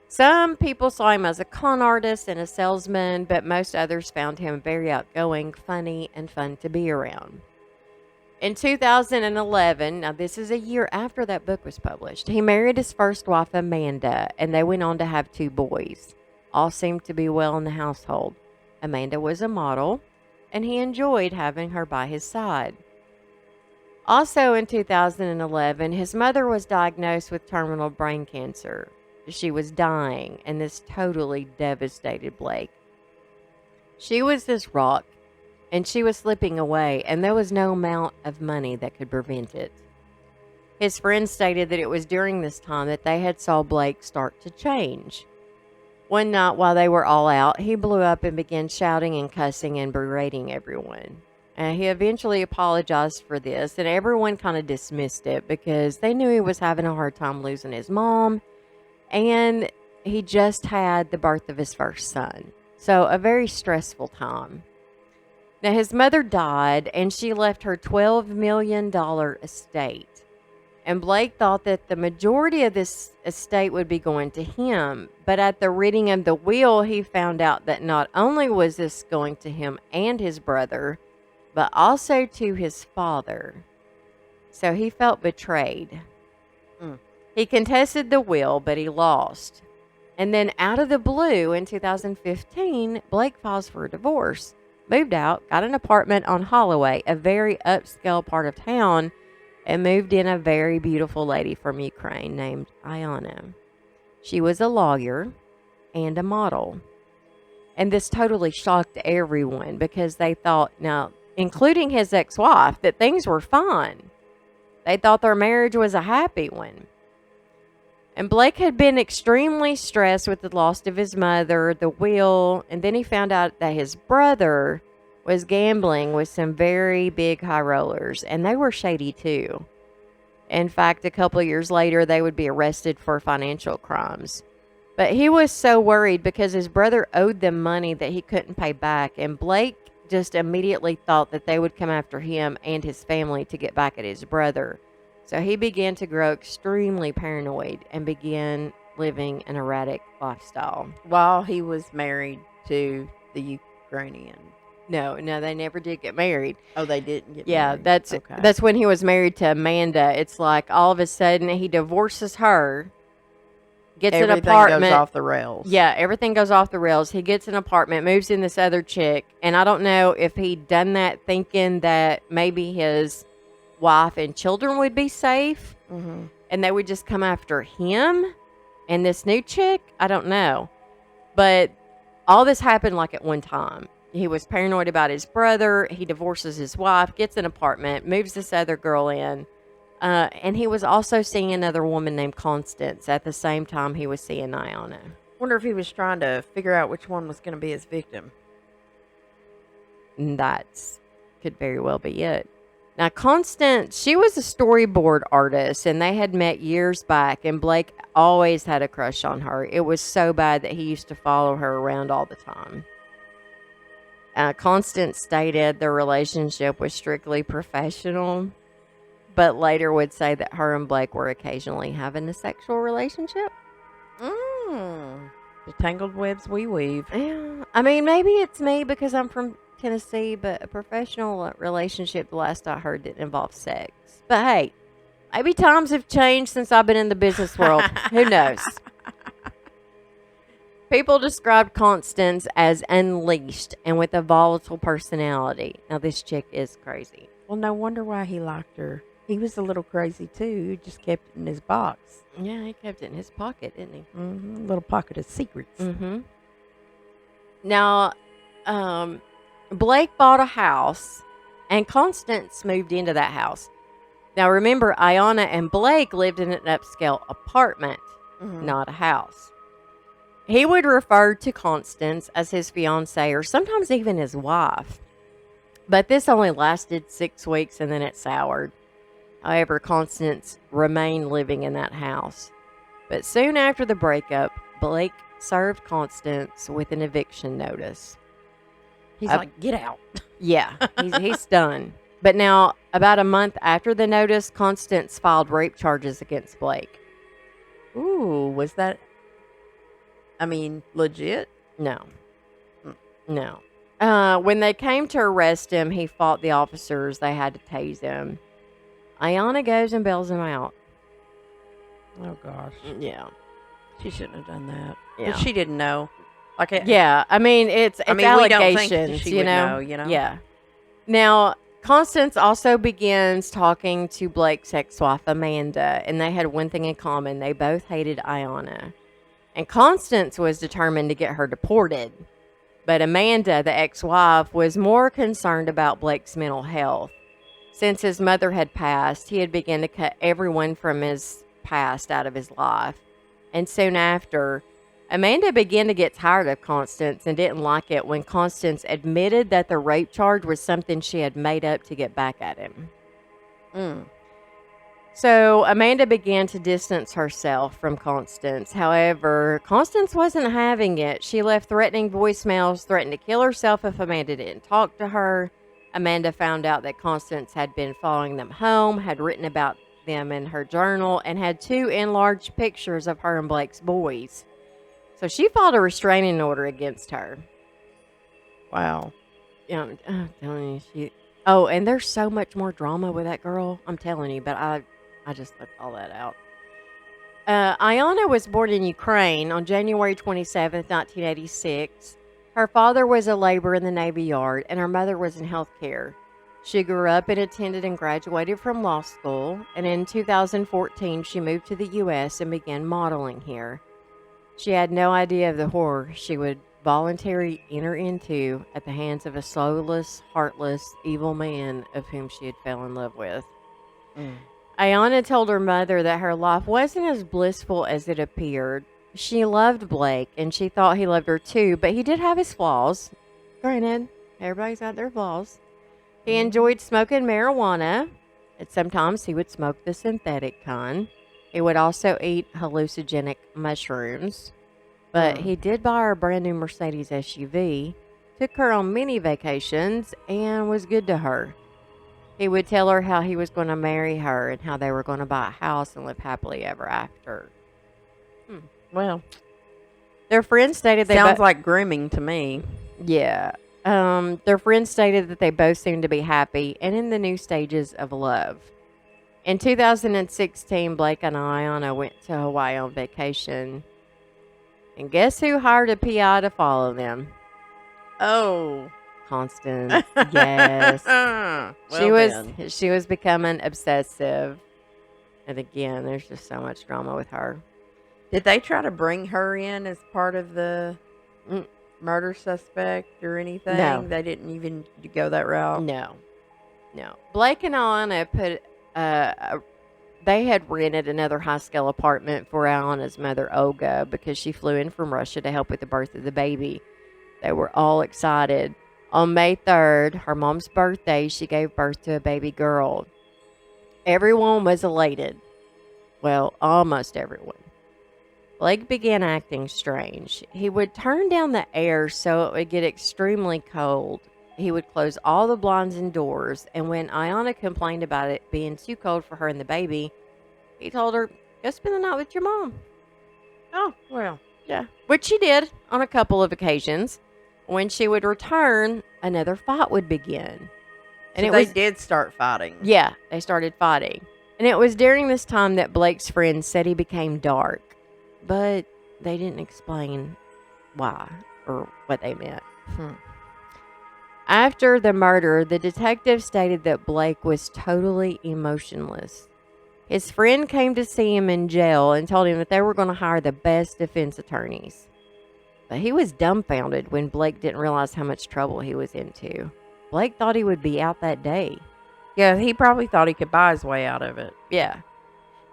Some people saw him as a con artist and a salesman, but most others found him very outgoing, funny, and fun to be around. In 2011, now this is a year after that book was published, he married his first wife, Amanda, and they went on to have 2 boys. All seemed to be well in the household. Amanda was a model, and he enjoyed having her by his side. Also in 2011, his mother was diagnosed with terminal brain cancer. She was dying, and this totally devastated Blake. She was this rock, and she was slipping away, and there was no amount of money that could prevent it. His friends stated that it was during this time that they had saw Blake start to change. One night while they were all out, he blew up and began shouting and cussing and berating everyone. He eventually apologized for this, and everyone kind of dismissed it because they knew he was having a hard time losing his mom, and he just had the birth of his first son. So a very stressful time. Now, his mother died, and she left her $12 million estate. And Blake thought that the majority of this estate would be going to him. But at the reading of the will, he found out that not only was this going to him and his brother, but also to his father. So he felt betrayed. He contested the will, but he lost. And then out of the blue in 2015, Blake files for a divorce. Moved out, got an apartment on Holloway, a very upscale part of town, and moved in a very beautiful lady from Ukraine named Iana. She was a lawyer and a model. And this totally shocked everyone because they thought, now, including his ex-wife, that things were fine. They thought their marriage was a happy one. And Blake had been extremely stressed with the loss of his mother, the will, and then he found out that his brother was gambling with some very big high rollers, and they were shady too. In fact, a couple of years later, they would be arrested for financial crimes. But he was so worried because his brother owed them money that he couldn't pay back, and Blake just immediately thought that they would come after him and his family to get back at his brother. So he began to grow extremely paranoid and began living an erratic lifestyle. While he was married to the Ukrainian. No, they never did get married. Oh, they didn't get Yeah, married. that's when he was married to Amanda. It's like all of a sudden he divorces her, gets an apartment. Everything goes off the rails. Yeah, everything goes off the rails. He gets an apartment, moves in this other chick, and I don't know if he'd done that thinking that maybe his wife and children would be safe, and they would just come after him and this new chick. I don't know, but all this happened like at one time. He was paranoid about his brother. He divorces his wife, gets an apartment, moves this other girl in, and he was also seeing another woman named Constance at the same time he was seeing Iana. Wonder if he was trying to figure out which one was going to be his victim. And that's could very well be it. Now, Constance, she was a storyboard artist, and they had met years back, and Blake always had a crush on her. It was so bad that he used to follow her around all the time. Constance stated their relationship was strictly professional, but later would say that her and Blake were occasionally having a sexual relationship. The tangled webs we weave. Yeah, I mean, maybe it's me because I'm from Tennessee, but a professional relationship, the last I heard, didn't involve sex. But hey, maybe times have changed since I've been in the business world. Who knows? People described Constance as unleashed and with a volatile personality. Now, this chick is crazy. Well, no wonder why he liked her. He was a little crazy, too. He just kept it in his box. Yeah, he kept it in his pocket, didn't he? A little pocket of secrets. Now, Blake bought a house, and Constance moved into that house. Now, remember, Iana and Blake lived in an upscale apartment, not a house. He would refer to Constance as his fiancée or sometimes even his wife. But this only lasted 6 weeks and then it soured. However, Constance remained living in that house. But soon after the breakup, Blake served Constance with an eviction notice. He's like, get out. Yeah, he's done. But now, about a month after the notice, Constance filed rape charges against Blake. Ooh, was that, legit? No. No. When they came to arrest him, he fought the officers. They had to tase him. Iana goes and bails him out. Oh gosh. Yeah. She shouldn't have done that. Yeah. But she didn't know. Like Yeah. I mean, it's we don't allegations, think she you would know? you know? Yeah. Now, Constance also begins talking to Blake's ex-wife, Amanda, and they had one thing in common. They both hated Iana. And Constance was determined to get her deported. But Amanda, the ex-wife, was more concerned about Blake's mental health. Since his mother had passed, he had begun to cut everyone from his past out of his life. And soon after, Amanda began to get tired of Constance and didn't like it when Constance admitted that the rape charge was something she had made up to get back at him. So Amanda began to distance herself from Constance. However, Constance wasn't having it. She left threatening voicemails, threatened to kill herself if Amanda didn't talk to her. Amanda found out that Constance had been following them home, had written about them in her journal, and had 2 enlarged pictures of her and Blake's boys. So she filed a restraining order against her. Wow. Yeah, I'm telling you, and there's so much more drama with that girl. I'm telling you, but I just left all that out. Iana was born in Ukraine on January 27th, 1986. Her father was a laborer in the Navy Yard, and her mother was in healthcare. She grew up and attended and graduated from law school, and in 2014, she moved to the U.S. and began modeling here. She had no idea of the horror she would voluntarily enter into at the hands of a soulless, heartless, evil man of whom she had fell in love with. Iana told her mother that her life wasn't as blissful as it appeared. She loved Blake, and she thought he loved her too, but he did have his flaws. Granted, everybody's got their flaws. He enjoyed smoking marijuana, and sometimes he would smoke the synthetic kind. He would also eat hallucinogenic mushrooms, but he did buy her a brand new Mercedes SUV, took her on many vacations, and was good to her. He would tell her how he was going to marry her and how they were going to buy a house and live happily ever after. Well, their friends stated sounds like grooming to me. Yeah. Their friends stated that they both seemed to be happy and in the new stages of love. In 2016, Blake and Iana went to Hawaii on vacation. And guess who hired a PI to follow them? Oh. Constance. Yes. She was becoming obsessive. And again, there's just so much drama with her. Did they try to bring her in as part of the murder suspect or anything? No. They didn't even go that route? No. Blake and Iana they had rented another high-scale apartment for Iana's mother, Olga, because she flew in from Russia to help with the birth of the baby. They were all excited. On May 3rd, her mom's birthday, she gave birth to a baby girl. Everyone was elated. Well, almost everyone. Blake began acting strange. He would turn down the air so it would get extremely cold. He would close all the blinds and doors, and when Iana complained about it being too cold for her and the baby, he told her, go spend the night with your mom. Oh, well. Yeah. Which she did on a couple of occasions. When she would return, another fight would begin. And so they did start fighting. Yeah, they started fighting. And it was during this time that Blake's friends said he became dark. But they didn't explain why or what they meant. After the murder, the detective stated that Blake was totally emotionless. His friend came to see him in jail and told him that they were going to hire the best defense attorneys. But he was dumbfounded when Blake didn't realize how much trouble he was into. Blake thought he would be out that day. Yeah, he probably thought he could buy his way out of it. Yeah.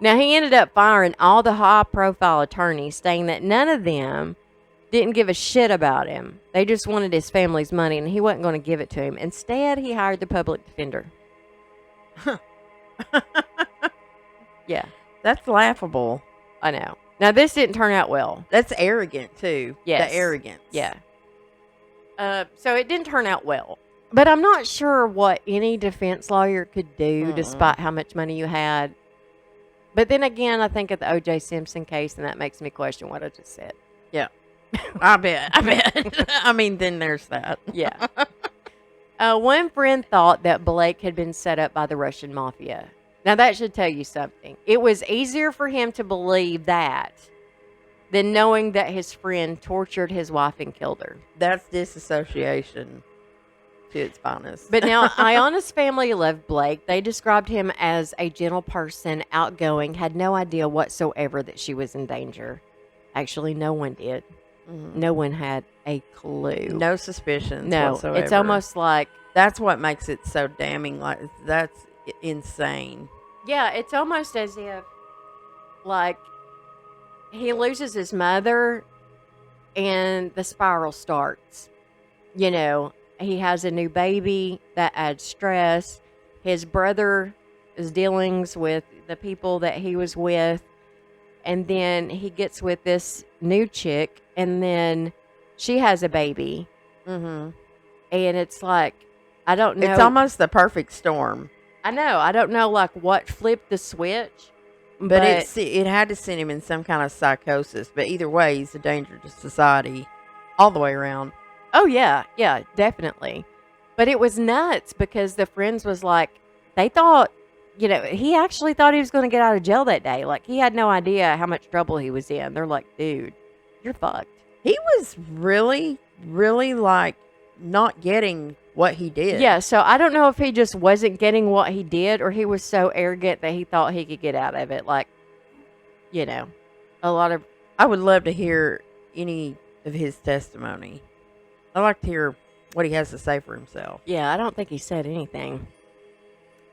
Now, he ended up firing all the high-profile attorneys, saying that none of them didn't give a shit about him. They just wanted his family's money, and he wasn't going to give it to him. Instead, he hired the public defender. Yeah. That's laughable. I know. Now, this didn't turn out well. That's arrogant, too. Yes. The arrogance. Yeah. So it didn't turn out well. But I'm not sure what any defense lawyer could do despite how much money you had. But then again, I think of the O.J. Simpson case, and that makes me question what I just said. Yeah. I bet. I mean, then there's that. Yeah. One friend thought that Blake had been set up by the Russian mafia. Now, that should tell you something. It was easier for him to believe that than knowing that his friend tortured his wife and killed her. That's disassociation to its finest. But now, Iana's family loved Blake. They described him as a gentle person, outgoing, had no idea whatsoever that she was in danger. Actually, no one did. No one had a clue. No suspicions No, whatsoever. it's almost like... That's what makes it so damning. Like, that's insane. Yeah, it's almost as if, like, he loses his mother and the spiral starts. You know, he has a new baby that adds stress. His brother's dealings with the people that he was with. And then he gets with this new chick, and then she has a baby. Mm-hmm. And it's like, I don't know. It's almost the perfect storm. I know. I don't know, like, what flipped the switch. But it had to send him in some kind of psychosis. But either way, he's a danger to society all the way around. Oh, yeah. Yeah, definitely. But it was nuts because the friends was like, they thought, you know, he actually thought he was going to get out of jail that day. Like, he had no idea how much trouble he was in. They're like, dude, you're fucked. He was really, really, like, not getting what he did. Yeah, so I don't know if he just wasn't getting what he did or he was so arrogant that he thought he could get out of it. Like, you know, a lot of... I would love to hear any of his testimony. I'd like to hear what he has to say for himself. Yeah, I don't think he said anything.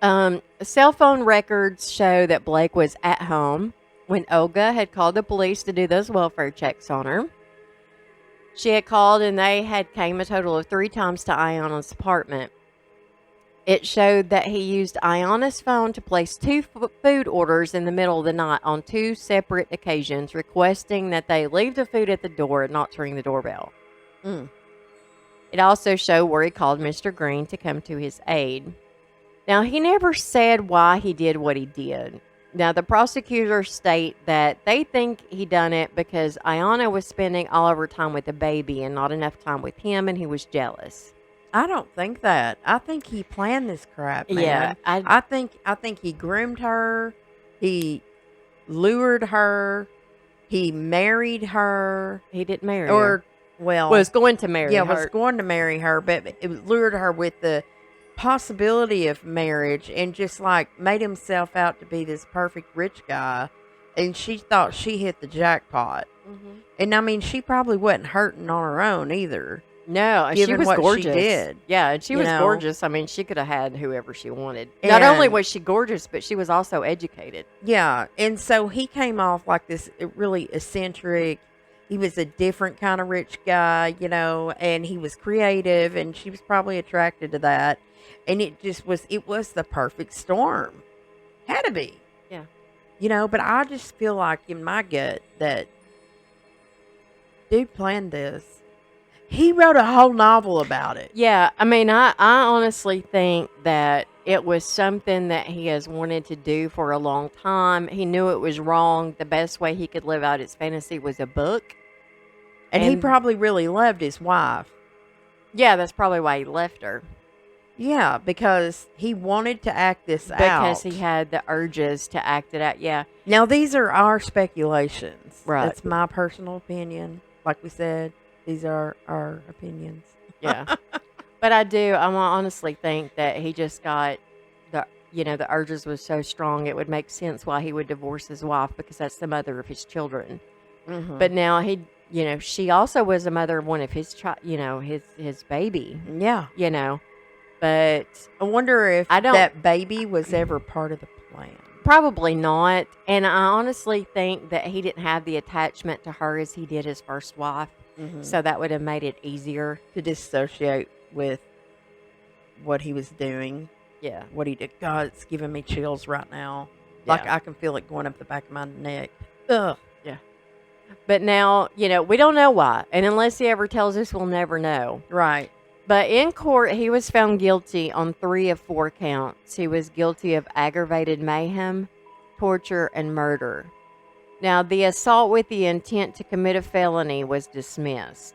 Cell phone records show that Blake was at home when Olga had called the police to do those welfare checks on her. She had called and they had came a total of 3 times to Iana's apartment. It showed that he used Iana's phone to place 2 food orders in the middle of the night on 2 separate occasions, requesting that they leave the food at the door and not to ring the doorbell. It also showed where he called Mr. Green to come to his aid. Now, he never said why he did what he did. Now, the prosecutors state that they think he done it because Iana was spending all of her time with the baby and not enough time with him, and he was jealous. I don't think that. I think he planned this crap, man. Yeah, I think he groomed her. He lured her. He married her. He didn't marry Or, her. well... Was going to marry her. was going to marry her, but it lured her with the possibility of marriage and just, like, made himself out to be this perfect rich guy. And she thought she hit the jackpot. And, I mean, she probably wasn't hurting on her own either. No, she given was what gorgeous. she did. Yeah, and she was know? gorgeous. I mean, she could have had whoever she wanted. Not only And- was she gorgeous, but she was also educated. Yeah, and so he came off like this really eccentric. He was a different kind of rich guy, you know, and he was creative, and she was probably attracted to that. And it was the perfect storm. Had to be. Yeah. You know, but I just feel like in my gut that dude planned this. He wrote a whole novel about it. Yeah, I mean, I honestly think that it was something that he has wanted to do for a long time. He knew it was wrong. The best way he could live out his fantasy was a book. And he And- probably really loved his wife. Yeah, that's probably why he left her. Yeah, because he wanted to act this out. Because he had the urges to act it out. Yeah. Now, these are our speculations. Right. That's my personal opinion. Like we said, these are our opinions. Yeah. But I honestly think that he just got the urges was so strong it would make sense why he would divorce his wife because that's the mother of his children. But now she also was the mother of one of his his baby, Yeah. but I wonder if I don't- that baby was ever part of the plan. probably not. And I honestly think that he didn't have the attachment to her as he did his first wife. So that would have made it easier. To dissociate with what he was doing. Yeah. What he did. God, it's giving me chills right now. Like Yeah. I can feel it going up the back of my neck. Ugh. But now, we don't know why. And unless he ever tells us, we'll never know. Right. But in court, he was found guilty on 3 of 4 counts. He was guilty of aggravated mayhem, torture, and murder. Now, the assault with the intent to commit a felony was dismissed.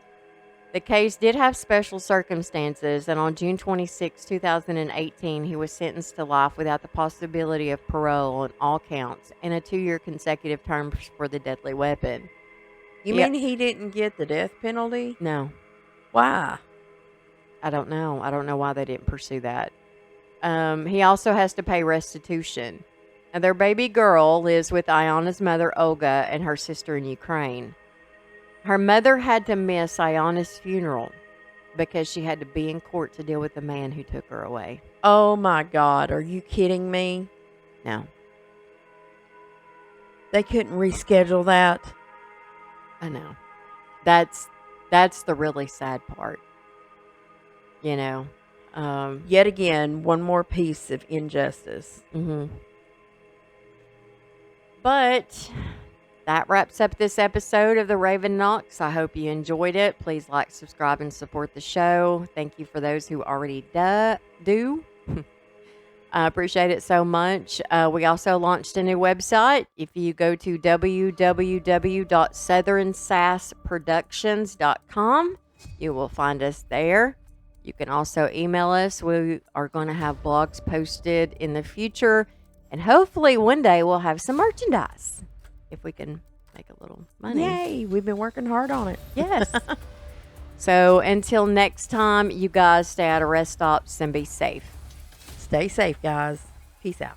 The case did have special circumstances, and on June 26, 2018, he was sentenced to life without the possibility of parole on all counts and a 2-year consecutive term for the deadly weapon. You mean he didn't get the death penalty? No. Why? I don't know. I don't know why they didn't pursue that. He also has to pay restitution. And their baby girl lives with Iana's mother, Olga, and her sister in Ukraine. Her mother had to miss Iana's funeral because she had to be in court to deal with the man who took her away. Oh my God. Are you kidding me? No. They couldn't reschedule that. I know. That's the really sad part. You know. Yet again, one more piece of injustice. But that wraps up this episode of the Raven Knocks. I hope you enjoyed it. Please like, subscribe, and support the show. Thank you for those who already do. I appreciate it so much. We also launched a new website. If you go to www.southernsassproductions.com, you will find us there. You can also email us. We are going to have blogs posted in the future. And hopefully one day we'll have some merchandise if we can make a little money. Yay, we've been working hard on it. Yes. So until next time, you guys stay out of rest stops and be safe. Stay safe, guys. Peace out.